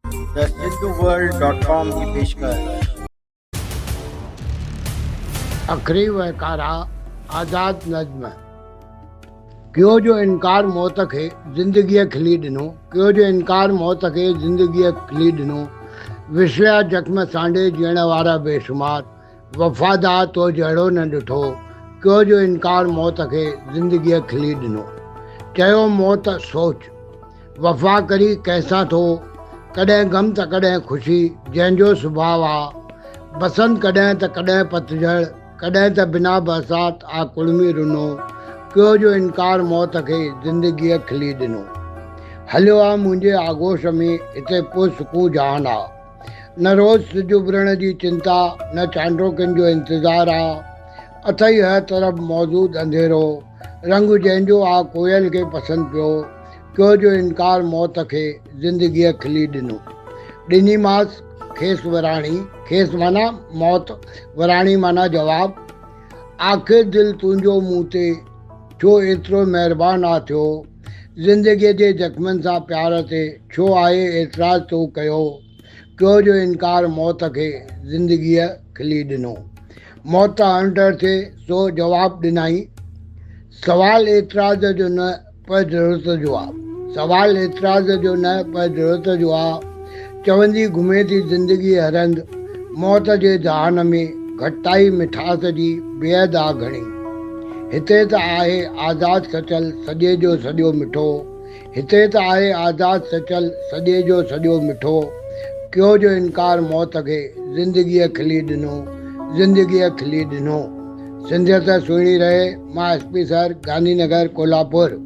The सिंधुवर्ल्ड.com की पेशकश। अखरी वकारा आज़ाद नज़्म। क्यों जो इनकार मौत खे ज़िंदगीअ खिली ॾिनो, क्यों जो इनकार मौत खे ज़िंदगीअ खिली ॾिनो। विसरिया जख्म सांडे जीअण वारा बेशुमार, वफ़ादार तो जहिड़ो न ॾिठो। क्यों जो इनकार मौत खे ज़िंदगीअ खिली ॾिनो। चयो मौत सोच वफ़ा करी कंहिंसां थो, कॾहिं गम त कॾहिं ख़ुशी जंहिंजो सुभाउ आहे। बसंत कॾहिं त कॾहिं पतझड़, कॾहिं त बिना बरसात आ कुड़मी रुनो। क्यों जो इनकार मौत खे ज़िंदगीअ खिली ॾिनो। हलियो आहे मुंहिंजे आगोश में हिते पुरसुकून जहान आहे। न रोज़ सिज उभरण जी चिंता, न चांड्रोकिन जो इंतज़ारु आहे। अथई हर तरफ़ मौजूद अंधेरो, रंग जंहिंजो आहे कोयल खे पसंदि पियो। क्यों जो इनकार मौत खे ज़िंदगीअ खिली ॾिनो। ॾिनीमांसि खेसि वराणी, खेसि माना मौत, वराणी माना जवाब। आख़िर दिलि तुंहिंजो मूं ते छो एतिरो महिरबान आ थियो। ज़िंदगीअ जे जख्मनि सां प्यार ते छो आहे एतिराज़ तो कयो। क्यों जो इनकार मौत खे ज़िंदगीअ खिली ॾिनो। मौत अंडर थे सो जवाब ॾिनाई। सवाल एतिराज़ जो न पर ज़रूरत जो आहे। सवाल एतिराज़ जो न पर ज़रूरत जो आहे। चवंदी घुमे थी ज़िंदगी हरंद, मौत जे जहान में घटाई मिठास जी बेहद आहे घणी। हिते त आहे आज़ाद सचल सॼे जो सॼो मिठो। हिते त आहे आज़ाद सचल सॼे जो सॼो मिठो। क्यों जो इनकार मौत खे ज़िंदगीअ खिली ॾिनो, ज़िंदगीअ खिली ॾिनो। सिंधियत सुहिणी रहे। मां SP सर, गांधीनगर, कोल्हापुर।